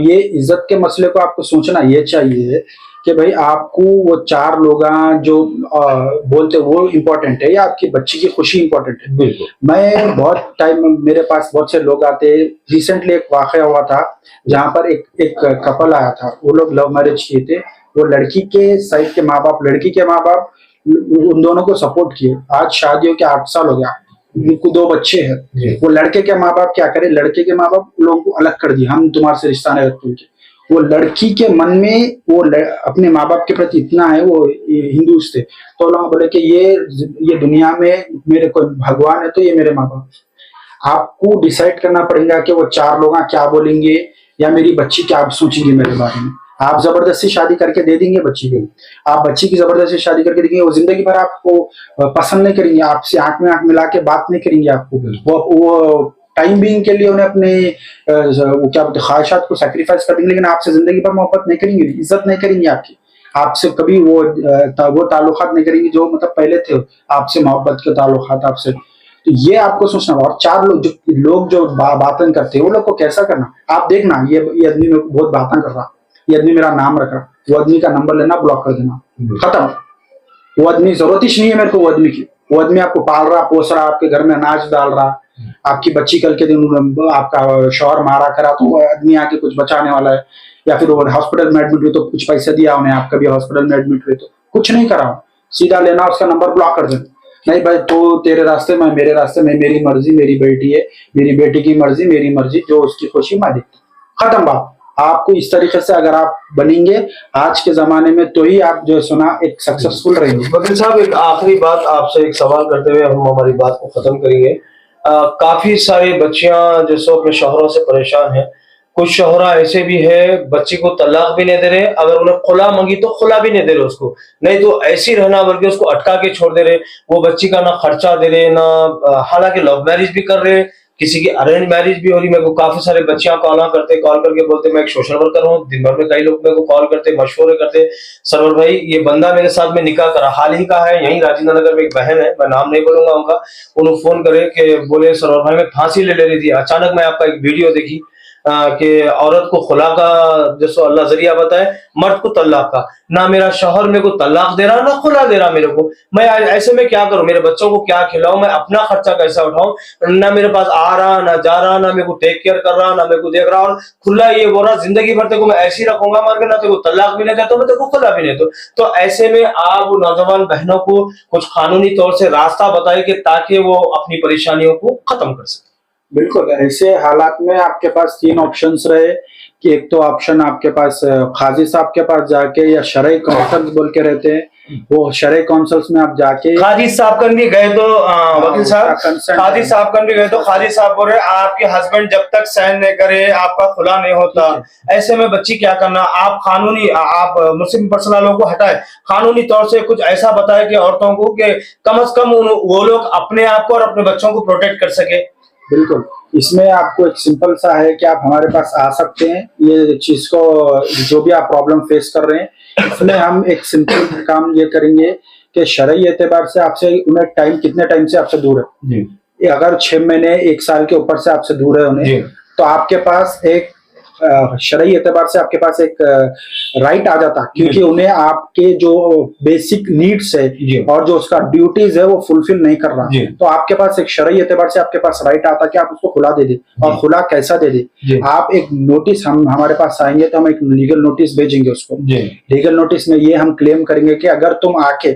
ये इज्जत के मसले को आपको सोचना ये चाहिए कि भाई आपको वो चार लोग जो बोलते वो इम्पोर्टेंट है या आपकी बच्ची की खुशी इम्पोर्टेंट है। बिल्कुल। मैं बहुत टाइम मेरे पास बहुत से लोग आते हैं। रिसेंटली एक वाकया हुआ था जहाँ पर एक कपल आया था। वो लोग लव मैरिज किए थे। वो लड़की के साइड के माँ बाप, लड़की के माँ बाप उन दोनों को सपोर्ट किए। आज शादियों के 8 साल हो गया, उनको 2 बच्चे हैं। वो लड़के के माँ बाप क्या करे, लड़के के माँ बाप लोगों को अलग कर दिए, हम तुम्हारे से रिश्ता नहीं रखते उनके। वो लड़की के मन में वो अपने माँ बाप के प्रति इतना है, वो हिंदू थे तो लोग बोले कि ये दुनिया में मेरे को भगवान है तो ये मेरे माँ बाप। आपको डिसाइड करना पड़ेगा कि वो चार लोग क्या बोलेंगे या मेरी बच्ची क्या सोचेंगे मेरे बारे में। आप जबरदस्ती शादी करके दे देंगे बच्ची को, आप बच्ची की जबरदस्ती शादी करके देंगे, वो जिंदगी भर आपको पसंद नहीं करेंगे, आपसे आंख में आंख मिला के बात नहीं करेंगे आपको। वो टाइम बीइंग के लिए उन्हें अपने वो क्या बोलते ख्वाहिशात को सैक्रिफाइस कर देंगे, लेकिन आपसे जिंदगी भर मोहब्बत नहीं करेंगे, इज्जत नहीं करेंगे आपकी, आपसे कभी वो ताल्लुकात नहीं करेंगे जो मतलब पहले थे आपसे मोहब्बत के ताल्लुकात आपसे। तो ये आपको सोचना। और चार लोग जो बातें करते हैं वो लोग को कैसा करना। आप देखना ये आदमी में बहुत बातें कर रहा, ये आदमी मेरा नाम रख रहा, वो आदमी का नंबर लेना, ब्लॉक कर देना, खत्म। वो आदमी जरूरत ही नहीं है मेरे को। वो आदमी की, वो आदमी आपको पाल रहा, पोस रहा, आपके घर में अनाज डाल रहा, आपकी बच्ची कल के दिन आपका शौहर मारा करा तो वो आदमी आके कुछ बचाने वाला है, या फिर वो हॉस्पिटल में एडमिट हुए तो कुछ पैसे दिया उन्हें, आप कभी हॉस्पिटल में एडमिट हुए तो कुछ नहीं करा, सीधा लेना उसका नंबर ब्लॉक कर देना। नहीं भाई तो तेरे रास्ते में मेरे रास्ते में, मेरी मर्जी मेरी बेटी है, मेरी बेटी की मर्जी मेरी मर्जी, जो उसकी खुशी मैं देखती, खत्म बात। आपको इस तरीके से अगर आप बनेंगे आज के जमाने में तो ही आप जो सुना एक सक्सेसफुल रहेंगे। वकील साहब, एक आखिरी बात आपसे एक सवाल करते हुए हम हमारी बात को खत्म करेंगे। काफी सारी बच्चियां जो सो अपने शौहरों से परेशान हैं। कुछ शौहरा ऐसे भी है बच्ची को तलाक भी नहीं दे रहे, अगर उन्हें खुला मांगी तो खुला भी नहीं दे रहे उसको, नहीं तो ऐसी रहना बल्कि उसको अटका के छोड़ दे रहे। वो बच्ची का ना खर्चा दे रहे ना, हालांकि लव मैरिज भी कर रहे, किसी की अरेंज मैरिज भी हो रही। मेरे को काफी सारे बच्चियां कॉल करते, कॉल करके बोलते मैं एक सोशल वर्कर हूँ। दिन भर में कई लोग मेरे को कॉल करते, मशवरे करते, सरवर भाई ये बंदा मेरे साथ में निकाह करा, हाल ही का है, यहीं राजेंद्र नगर में एक बहन है, मैं नाम नहीं बोलूंगा उनका। उन्होंने फोन करे कि बोले सरवर भाई मैं फांसी ले रही थी, अचानक मैं आपका एक वीडियो देखी कि औरत को खुला का जैसो अल्लाह जरिया बताए, मर्द को तलाक का। ना मेरा शौहर मेरे को तलाक दे रहा ना खुला दे रहा मेरे को, मैं ऐसे में क्या करूं, मेरे बच्चों को क्या खिलाऊं, मैं अपना खर्चा कैसा उठाऊं, ना मेरे पास आ रहा ना जा रहा, ना मेरे को टेक केयर कर रहा, ना मेरे को देख रहा, और खुला ये बोल रहा जिंदगी भर तेरे को मैं ऐसी रखूंगा मार के, ना तेरे को तलाक भी नहीं देता मैं तेरे को खुला भी नहीं दूं। तो ऐसे में आप नौजवान बहनों को कुछ कानूनी तौर से रास्ता बताए कि ताकि वो अपनी परेशानियों को खत्म कर सके। बिल्कुल, ऐसे हालात में आपके पास 3 ऑप्शंस रहे कि एक तो ऑप्शन आपके पास काजी साहब के पास जाके, या शरई काउंसल्स बोल के रहते हैं, वो शरई काउंसल्स में आप जाके काजी साहब कन भी गए तो वकील साहब काजी साहब कन भी गए तो काजी साहब बोल रहे आपके हस्बैंड जब तक साइन नहीं करे आपका खुला नहीं होता। ऐसे में बच्ची क्या करना, आप कानूनी आप मुस्लिम पर्सनल को हटाए, कानूनी तौर से कुछ ऐसा बताए कि औरतों को कि कम से कम वो लोग अपने आप को और अपने बच्चों को प्रोटेक्ट कर सके। बिल्कुल, इसमें आपको एक सिंपल सा है कि आप हमारे पास आ सकते हैं। ये चीज को जो भी आप प्रॉब्लम फेस कर रहे हैं इसमें हम एक सिंपल काम ये करेंगे कि शरई एतबार से आपसे उन्हें टाइम कितने टाइम से आपसे दूर है जी। अगर 6 महीने 1 साल के ऊपर से आपसे दूर है उन्हें, तो आपके पास एक शरई एतबार से आपके पास एक राइट आ जाता, क्योंकि उन्हें आपके जो बेसिक नीड्स है और जो उसका ड्यूटीज है वो फुलफिल नहीं कर रहा, तो आपके पास एक शरई एतबार से आपके पास राइट आता कि आप उसको खुला दे दे। और खुला कैसा दे दे, आप एक नोटिस, हम हमारे पास आएंगे तो हम एक लीगल नोटिस भेजेंगे उसको। लीगल नोटिस में ये हम क्लेम करेंगे कि अगर तुम आके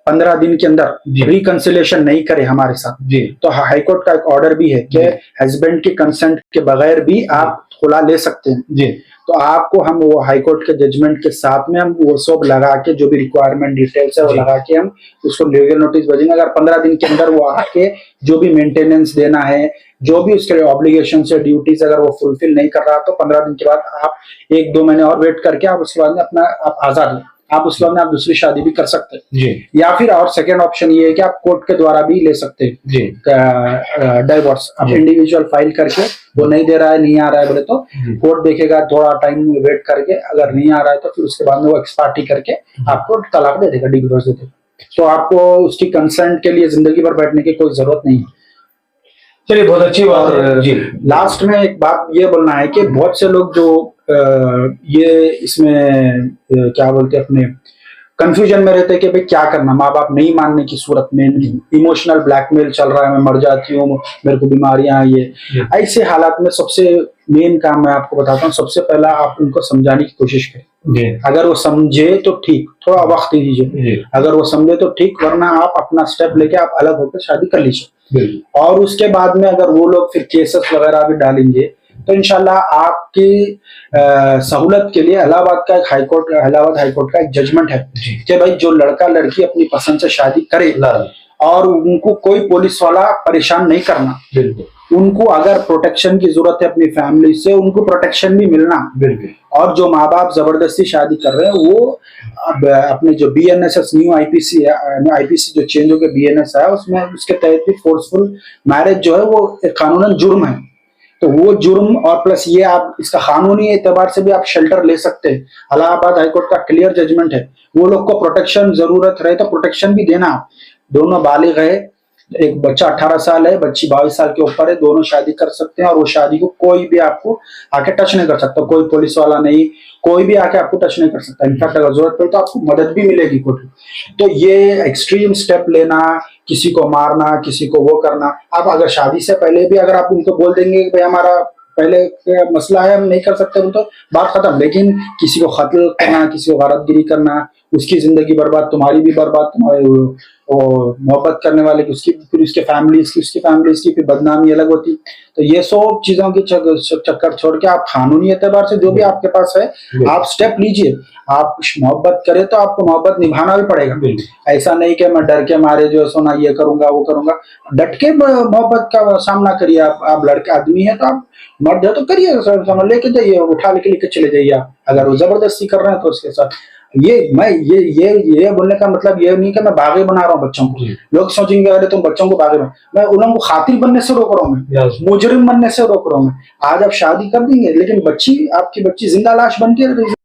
15 दिन के अंदर रिकंसिलेशन नहीं करे हमारे साथ, तो हाईकोर्ट का एक ऑर्डर भी है कि हस्बैंड के कंसेंट के बगैर भी आप खुला ले सकते हैं। तो आपको हम वो हाईकोर्ट के जजमेंट के साथ में हम वो सब लगा के जो भी रिक्वायरमेंट डिटेल्स है वो लगा के हम उसको लीगल नोटिस भेजेंगे। अगर 15 दिन के अंदर वो आके जो भी मेंटेनेंस देना है, जो भी उसके ऑब्लिगेशन से ड्यूटीज अगर वो फुलफिल नहीं कर रहा, तो 15 दिन के बाद आप 1-2 महीने और वेट करके आप उसके बाद में अपना आप आजाद हैं, आप उसके बाद में आप दूसरी शादी भी कर सकते हैं। या फिर और सेकेंड ऑप्शन ये है कि आप कोर्ट के द्वारा भी ले सकते हैं डाइवोर्स। आप इंडिविजुअल फाइल करके वो नहीं दे रहा है, नहीं आ रहा है बोले तो कोर्ट देखेगा, थोड़ा टाइम वेट करके, अगर नहीं आ रहा है तो फिर उसके बाद में वो एक्सपार्टी करके आपको तलाक दे देगा, डिवोर्स दे देगा। तो आपको उसकी कंसेंट के लिए जिंदगी भर बैठने की कोई जरूरत नहीं है। चलिए, बहुत अच्छी बात है जी। लास्ट में एक बात ये बोलना है कि बहुत से लोग जो ये इसमें क्या बोलते हैं अपने कंफ्यूजन में रहते हैं कि भाई क्या करना, माँ बाप नहीं मानने की सूरत में इमोशनल ब्लैकमेल चल रहा है, मैं मर जाती हूँ, मेरे को बीमारियां हैं, ये ऐसे हालात में सबसे मेन काम मैं आपको बताता हूँ, सबसे पहला आप उनको समझाने की कोशिश करें। अगर वो समझे तो ठीक, थोड़ा वक्त दीजिए, अगर वो समझे तो ठीक, वरना आप अपना स्टेप लेके आप अलग होकर शादी कर लीजिए। और उसके बाद में अगर वो लोग फिर केसेस वगैरह भी डालेंगे तो इंशाल्लाह आपकी सहूलत के लिए इलाहाबाद हाईकोर्ट का एक जजमेंट है कि भाई जो लड़का लड़की अपनी पसंद से शादी करे और उनको कोई पुलिस वाला परेशान नहीं करना, उनको अगर प्रोटेक्शन की जरूरत है अपनी फैमिली से, उनको प्रोटेक्शन भी मिलना, और जो माँ बाप जबरदस्ती शादी कर रहे हैं वो अपने जो BNSS न्यू आईपीसी जो चेंज होकर BNS है उसमें उसके तहत भी फोर्सफुल मैरिज जो है वो एक कानूनन जुर्म है। तो वो जुर्म और प्लस ये आप इसका कानूनी एतबार से भी आप शेल्टर ले सकते हैं। इलाहाबाद हाईकोर्ट का क्लियर जजमेंट है, वो लोग को प्रोटेक्शन जरूरत रहे तो प्रोटेक्शन भी देना। दोनों बालिग है, एक बच्चा 18 साल है, बच्ची 22 साल के ऊपर है, दोनों शादी कर सकते हैं और वो शादी को कोई भी आपको आके टच नहीं कर सकता, कोई पुलिस वाला नहीं, कोई भी आके आपको टच नहीं कर सकता। इनफैक्ट अगर जरूरत पड़े तो आपको मदद भी मिलेगी कोर्ट में। तो ये एक्सट्रीम स्टेप लेना, किसी को मारना, किसी को वो करना, आप अगर शादी से पहले भी अगर आप उनको बोल देंगे कि भाई हमारा पहले मसला है, हम नहीं कर सकते, तो बात खत्म। लेकिन किसी को कत्ल करना, किसी को गारतगिरी करना, उसकी जिंदगी बर्बाद, तुम्हारी भी बर्बाद, तुम्हारे मोहब्बत करने वाले की उसकी, फिर उसके फैमिलीज की फिर बदनामी अलग होती। तो ये सब चीजों की चक्कर छोड़ के आप कानूनी एतबार से जो भी आपके पास है आप स्टेप लीजिए। आप मोहब्बत करें तो आपको मोहब्बत निभाना भी पड़ेगा। ऐसा नहीं कि मैं डर के मारे जो सोना ये करूंगा वो करूंगा, डट के मोहब्बत का सामना करिए। आप लड़के आदमी है तो आप मर्द है तो करिए, लेके जाइए, उठा लेके चले जाइए। आप अगर वो जबरदस्ती कर रहे हैं तो उसके साथ ये बोलने का मतलब ये नहीं कि मैं बागी बना रहा हूँ बच्चों को। लोग सोचेंगे अरे तुम बच्चों को बागी मैं उन लोगों को खातिर बनने से रोक रहा हूँ, मैं मुजरिम बनने से रोक रहा हूँ। मैं आज आप शादी कर देंगे लेकिन आपकी बच्ची जिंदा लाश बन के